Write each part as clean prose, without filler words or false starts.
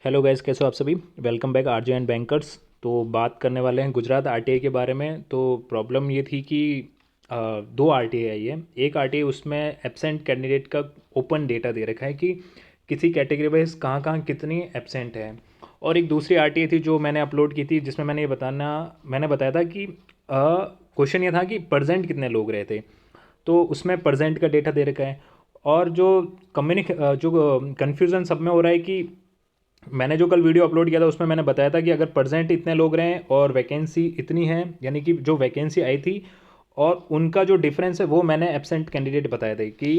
Hello guys, कैसे हो आप सभी। Welcome back RJ and bankers. तो बात करने वाले हैं गुजरात आरटीआई के बारे में। तो प्रॉब्लम ये थी कि दो आरटीआई आई है। एक आरटीआई उसमें एब्सेंट कैंडिडेट का ओपन डेटा दे रखा है कि किसी कैटेगरी वाइज कहाँ कहाँ कितनी एब्सेंट है। और एक दूसरी आरटीआई थी जो मैंने अपलोड की थी, जिसमें मैंने बताया था कि क्वेश्चन ये था कि परजेंट कितने लोग रहे थे। तो उसमें परजेंट का डेटा दे रखा है। और जो कन्फ्यूज़न सब में हो रहा है कि मैंने जो कल वीडियो अपलोड किया था उसमें मैंने बताया था कि अगर परसेंट इतने लोग रहे हैं और वैकेंसी इतनी है, यानी कि जो वैकेंसी आई थी और उनका जो डिफरेंस है वो मैंने एब्सेंट कैंडिडेट बताए थे कि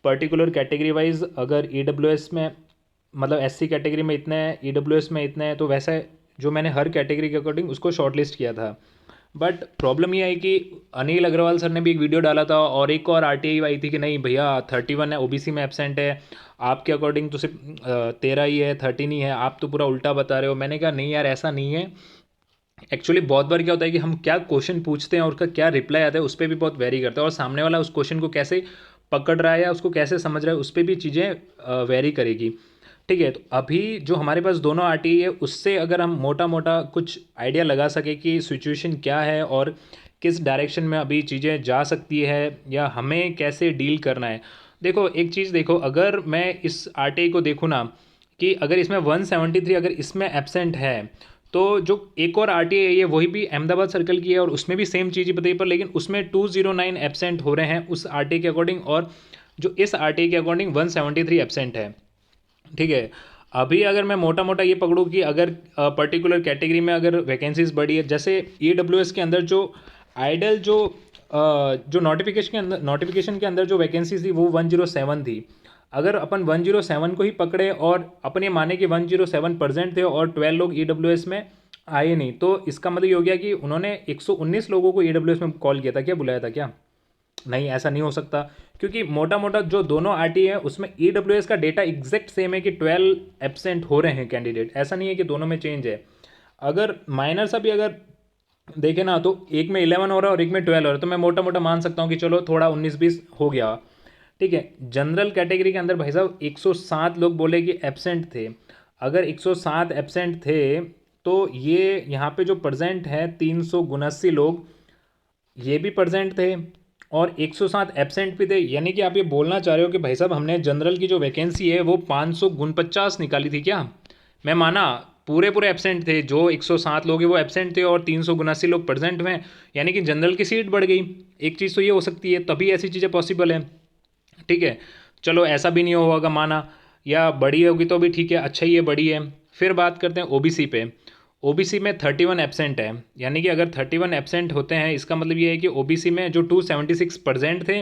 पर्टिकुलर कैटेगरी वाइज अगर ईडब्ल्यूएस में, मतलब एससी कैटेगरी में इतने हैं, ईडब्ल्यूएस में इतने हैं, तो वैसे जो मैंने हर कैटेगरी के अकॉर्डिंग उसको शॉर्टलिस्ट किया था। बट प्रॉब्लम ये आई कि अनिल अग्रवाल सर ने भी एक वीडियो डाला था और एक और आरटीआई आई थी कि नहीं भैया 31 है, ओबीसी में एब्सेंट है, आपके अकॉर्डिंग तो सिर्फ 13 ही है, 13 ही है, आप तो पूरा उल्टा बता रहे हो। मैंने कहा नहीं यार, ऐसा नहीं है। एक्चुअली बहुत बार क्या होता है कि हम क्या क्वेश्चन पूछते हैं और उसका क्या रिप्लाई आता है उस पर भी बहुत वेरी करता है, और सामने वाला उस क्वेश्चन को कैसे पकड़ रहा है या उसको कैसे समझ रहा है उस पर भी चीज़ें वेरी करेगी। ठीक है, तो अभी जो हमारे पास दोनों आरटीआई है उससे अगर हम मोटा मोटा कुछ आइडिया लगा सके कि सिचुएशन क्या है और किस डायरेक्शन में अभी चीज़ें जा सकती है या हमें कैसे डील करना है। देखो एक चीज़ देखो, अगर मैं इस आरटीआई को देखूँ ना कि अगर इसमें 173 अगर इसमें एब्सेंट है, तो जो एक और आरटीआई है वही भी अहमदाबाद सर्कल की है और उसमें भी सेम चीज़ ही बताई, पर लेकिन उसमें 209 एब्सेंट हो रहे हैं उस आरटीआई के अकॉर्डिंग, और जो इस आरटीआई के अकॉर्डिंग 173 एब्सेंट है। ठीक है, अभी अगर मैं मोटा मोटा ये पकड़ूँ कि अगर पर्टिकुलर कैटेगरी में अगर वैकेंसीज बढ़ी है, जैसे ईडब्ल्यूएस के अंदर जो आइडल जो नोटिफिकेशन के अंदर जो वैकेंसी थी वो 107 थी। अगर अपन 107 को ही पकड़े और अपन ये माने कि 107% थे और 12 लोग ईडब्ल्यूएस में आए नहीं, तो इसका मतलब ये हो गया कि उन्होंने 119 लोगों को ईडब्ल्यूएस में कॉल किया था, क्या बुलाया था क्या। नहीं, ऐसा नहीं हो सकता, क्योंकि मोटा मोटा जो दोनों आरटी है उसमें ईडब्ल्यूएस का डेटा एग्जैक्ट सेम है कि 12 एब्सेंट हो रहे हैं कैंडिडेट, ऐसा नहीं है कि दोनों में चेंज है। अगर माइनर सा भी अगर देखे ना तो एक में 11 हो रहा है और एक में 12 हो रहा है, तो मैं मोटा मोटा मान सकता हूँ कि चलो थोड़ा 19-20 हो गया। ठीक है, जनरल कैटेगरी के अंदर भाई साहब 107 लोग बोले कि एब्सेंट थे। अगर 107 एब्सेंट थे तो ये यहाँ पे जो प्रेजेंट है 379 लोग, ये भी प्रेजेंट थे और 107 एब्सेंट भी थे। यानी कि आप ये बोलना चाह रहे हो कि भाई साहब हमने जनरल की जो वैकेंसी है वो 549 निकाली थी क्या। मैं माना पूरे पूरे एब्सेंट थे, जो 107 लोग हैं वो एब्सेंट थे और 379 लोग प्रेजेंट हुए, यानी कि जनरल की सीट बढ़ गई। एक चीज़ तो ये हो सकती है, तभी ऐसी चीज़ें पॉसिबल है। ठीक है, चलो ऐसा भी नहीं होगा माना, या बड़ी होगी तो भी ठीक है, अच्छा ही है, बड़ी है। फिर बात करते हैं ओबीसी पे। ओबीसी में 31 एब्सेंट है, यानी कि अगर 31 एब्सेंट होते हैं इसका मतलब ये है कि ओबीसी में जो 276 प्रेजेंट थे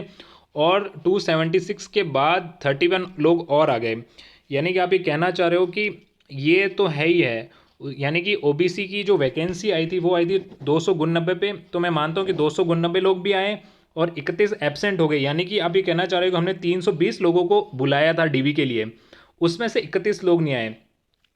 और 276 के बाद 31 लोग और आ गए। यानी कि आप ये कहना चाह रहे हो कि ये तो है ही है, यानी कि ओबीसी की जो वैकेंसी आई थी वो आई थी 299 पे, तो मैं मानता हूँ कि 299 लोग भी आए और 31 एब्सेंट हो गए। यानी कि आप ये कहना चाह रहे हो कि हमने 320 लोगों को बुलाया था डीवी के लिए, उसमें से 31 लोग नहीं आए।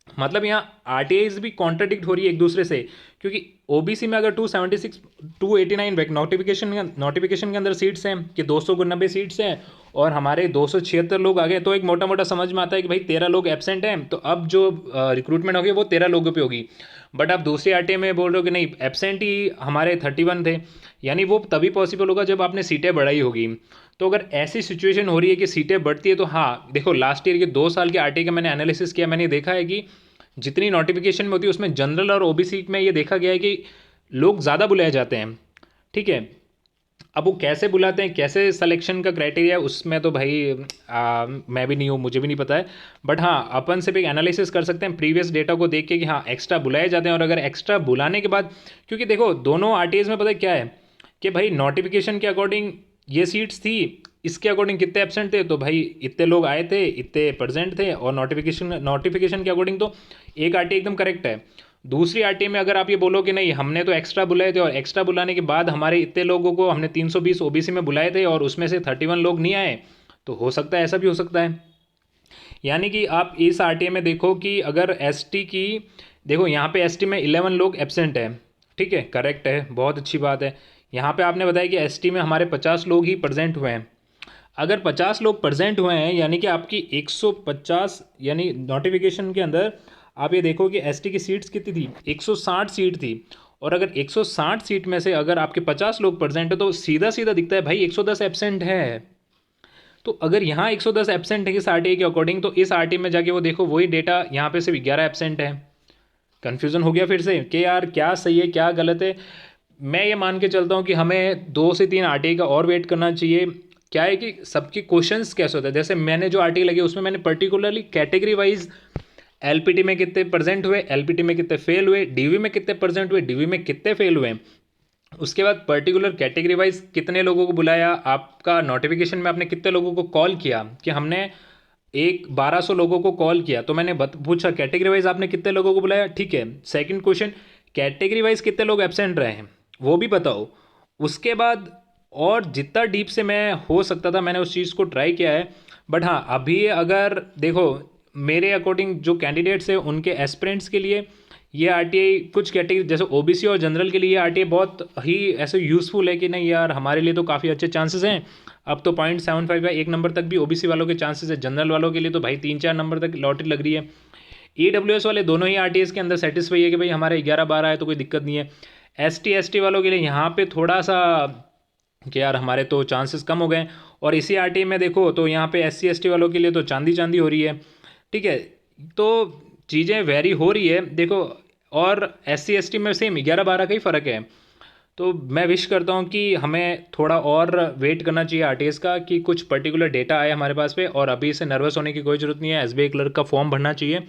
मतलब यहाँ आरटीआईज भी कॉन्ट्राडिक्ट हो रही है एक दूसरे से, क्योंकि ओबीसी में अगर 276 289 नोटिफिकेशन के अंदर सीट्स हैं कि 299 सीट्स हैं और हमारे 276 लोग आ गए, तो एक मोटा मोटा समझ में आता है कि भाई 13 लोग एब्सेंट हैं, तो अब जो रिक्रूटमेंट होगी वो 13 लोगों पे होगी। बट आप दूसरी आरटीआई में बोल रहे हो कि नहीं, एब्सेंट ही हमारे 31 थे, यानी वो तभी पॉसिबल होगा जब आपने सीटें बढ़ाई होगी। तो अगर ऐसी सिचुएशन हो रही है कि सीटें बढ़ती है, तो हाँ देखो लास्ट ईयर के 2 साल के आरटीआई का मैंने एनालिसिस किया, मैंने देखा है कि जितनी नोटिफिकेशन में होती है उसमें जनरल और ओबीसी में ये देखा गया है कि लोग ज़्यादा बुलाए जाते हैं। ठीक है, अब वो कैसे बुलाते हैं, कैसे सिलेक्शन का क्राइटेरिया है, उसमें तो भाई मैं भी नहीं हूँ, मुझे भी नहीं पता है। बट हाँ, अपन से भी एनालिसिस कर सकते हैं प्रीवियस डेटा को देख के कि हाँ एक्स्ट्रा बुलाए जाते हैं, और अगर एक्स्ट्रा बुलाने के बाद, क्योंकि देखो दोनों आरटीआईज में पता है क्या है कि भाई नोटिफिकेशन के अकॉर्डिंग ये सीट्स थी, इसके अकॉर्डिंग कितने एब्सेंट थे, तो भाई इतने लोग आए थे, इतने प्रेजेंट थे, और नोटिफिकेशन के अकॉर्डिंग तो एक आरटीआई एकदम करेक्ट है। दूसरी आरटीआई में अगर आप ये बोलो कि नहीं हमने तो एक्स्ट्रा बुलाए थे और एक्स्ट्रा बुलाने के बाद हमारे इतने लोगों को हमने 320 ओबीसी में बुलाए थे और उसमें से 31 लोग नहीं आए, तो हो सकता है, ऐसा भी हो सकता है। यानी कि आप इस आरटीआई में देखो कि अगर एसटी की, देखो यहाँ पे एसटी में 11 लोग एब्सेंट है। ठीक है, करेक्ट है, बहुत अच्छी बात है। यहाँ पे आपने बताया कि एसटी में हमारे 50 लोग ही प्रेजेंट हुए हैं। अगर 50 लोग प्रेजेंट हुए हैं यानी कि आपकी 150, यानी नोटिफिकेशन के अंदर आप ये देखो कि एसटी की सीट्स कितनी थी, 160 सीट थी। और अगर 160 सीट में से अगर आपके 50 लोग प्रेजेंट है तो सीधा सीधा दिखता है भाई 110 एब्सेंट है। तो अगर यहाँ 110 एब्सेंट है इस आरटीआई के अकॉर्डिंग, तो इस आरटीआई में जाके वो देखो वही डेटा यहाँ पे सिर्फ 11 एब्सेंट है। कन्फ्यूज़न हो गया फिर से कि यार क्या सही है क्या गलत है। मैं ये मान के चलता हूँ कि हमें 2 से 3 आरटीआई का और वेट करना चाहिए। क्या है कि सबके क्वेश्चंस कैसे होते हैं, जैसे मैंने जो आरटीआई लगे उसमें मैंने पर्टिकुलरली कैटेगरी वाइज एलपीटी में कितने प्रेजेंट हुए, एलपीटी में कितने फेल हुए, डीवी में कितने प्रेजेंट हुए, डीवी में कितने फेल हुए, उसके बाद पर्टिकुलर कैटेगरी वाइज कितने लोगों को बुलाया, आपका नोटिफिकेशन में आपने कितने लोगों को कॉल किया, कि हमने एक 1200 लोगों को कॉल किया तो मैंने पूछा कैटेगरी वाइज आपने कितने लोगों को बुलाया, ठीक है। सेकंड क्वेश्चन, कैटेगरी वाइज कितने लोग एब्सेंट रहे हैं वो भी बताओ। उसके बाद और जितना डीप से मैं हो सकता था मैंने उस चीज़ को ट्राई किया है। बट हाँ अभी अगर देखो मेरे अकॉर्डिंग जो कैंडिडेट्स हैं उनके एस्पिरेंट्स के लिए ये आरटीआई कुछ कैटेगरी जैसे ओबीसी और जनरल के लिए ये आरटीआई बहुत ही ऐसे यूज़फुल है कि नहीं यार हमारे लिए तो काफ़ी अच्छे चांसेस हैं। अब तो 0.75 या 1 नंबर तक भी ओबीसी वालों के चांसेस है, जनरल वालों के लिए तो भाई 3-4 नंबर तक लॉटरी लग रही है। ईडब्ल्यूएस वाले दोनों ही आरटीएस के अंदर सेटिस्फाई है कि भाई हमारे 11-12 है तो कोई दिक्कत नहीं है। एसटी एसटी वालों के लिए यहाँ पे थोड़ा सा कि यार हमारे तो चांसेस कम हो गए। और इसी आरटीआई में देखो तो यहाँ पे एससी एसटी वालों के लिए तो चांदी चांदी हो रही है, ठीक है। तो चीज़ें वेरी हो रही है देखो। और एससी एसटी में सेम 11-12 का ही फ़र्क है। तो मैं विश करता हूँ कि हमें थोड़ा और वेट करना चाहिए आरटीएस का कि कुछ पर्टिकुलर डेटा आए हमारे पास पे, और अभी से नर्वस होने की कोई ज़रूरत नहीं है। एसबीआई क्लर्क का फॉर्म भरना चाहिए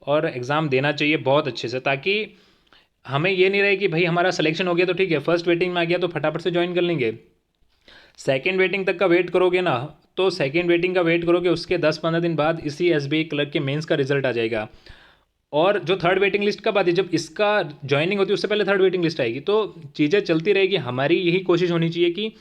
और एग्ज़ाम देना चाहिए बहुत अच्छे से, ताकि हमें ये नहीं रहे कि भाई हमारा सिलेक्शन हो गया तो ठीक है फर्स्ट वेटिंग में आ गया तो फटाफट से ज्वाइन कर लेंगे, सेकेंड वेटिंग तक का वेट करोगे ना तो सेकेंड वेटिंग का वेट करोगे उसके 10-15 दिन बाद इसी एसबीआई क्लर्क के मेंस का रिजल्ट आ जाएगा। और जो थर्ड वेटिंग लिस्ट कब आती है, जब इसका ज्वाइनिंग होती है उससे पहले थर्ड वेटिंग लिस्ट आएगी। तो चीज़ें चलती रहेगी। हमारी यही कोशिश होनी चाहिए कि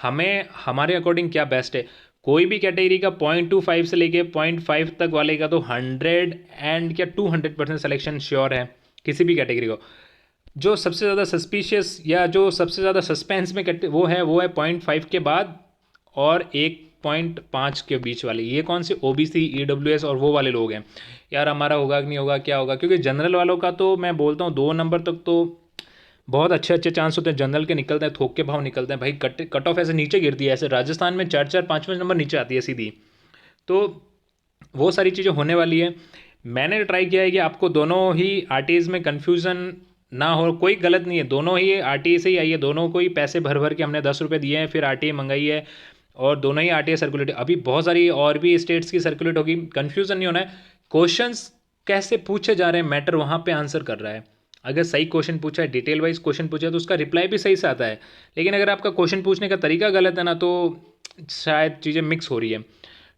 हमें हमारे अकॉर्डिंग क्या बेस्ट है। कोई भी कैटेगरी का 0.25 से लेके 0.5 तक वाले का तो 100 एंड क्या 200% सिलेक्शन श्योर है किसी भी कैटेगरी को। जो सबसे ज़्यादा सस्पिशियस या जो सबसे ज़्यादा सस्पेंस में वो है 0.5 के बाद और 1.5 के बीच वाले। ये कौन से ओबीसी ईडब्ल्यूएस और वो वाले लोग हैं। यार हमारा होगा कि नहीं होगा क्या होगा, क्योंकि जनरल वालों का तो मैं बोलता हूँ 2 नंबर तक तो बहुत अच्छे अच्छे चांस होते हैं जनरल के निकलते हैं, थोक के भाव निकलते हैं भाई। कट ऑफ ऐसे नीचे गिरती है, ऐसे राजस्थान में 4-4 5-5 नंबर नीचे आती है सीधी। तो वो सारी चीज़ें होने वाली है। मैंने ट्राई किया है कि आपको दोनों ही आरटीज में कन्फ्यूज़न ना हो, कोई गलत नहीं है, दोनों ही आरटीए से ही आई है, दोनों को ही पैसे भर भर के हमने 10 रुपये दिए हैं फिर आरटीए मंगाई है। और दोनों ही आरटीए सर्कुलेट अभी बहुत सारी और भी स्टेट्स की सर्कुलेट होगी। कन्फ्यूज़न नहीं होना है। क्वेश्चंस कैसे पूछे जा रहे हैं मैटर वहाँ पे आंसर कर रहा है। अगर सही क्वेश्चन पूछा है, डिटेल वाइज क्वेश्चन पूछा है तो उसका रिप्लाई भी सही से आता है। लेकिन अगर आपका क्वेश्चन पूछने का तरीका गलत है ना तो शायद चीज़ें मिक्स हो रही है,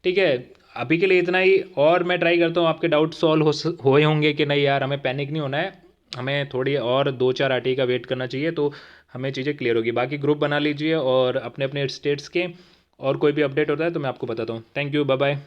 ठीक है। अभी के लिए इतना ही। और मैं ट्राई करता हूँ आपके डाउट सॉल्व हुए होंगे कि नहीं यार हमें पैनिक नहीं होना है, हमें थोड़ी और 2-4 आरटीआई का वेट करना चाहिए तो हमें चीज़ें क्लियर होगी। बाकी ग्रुप बना लीजिए और अपने अपने स्टेट्स के, और कोई भी अपडेट होता है तो मैं आपको बताता हूँ। Thank you, bye bye.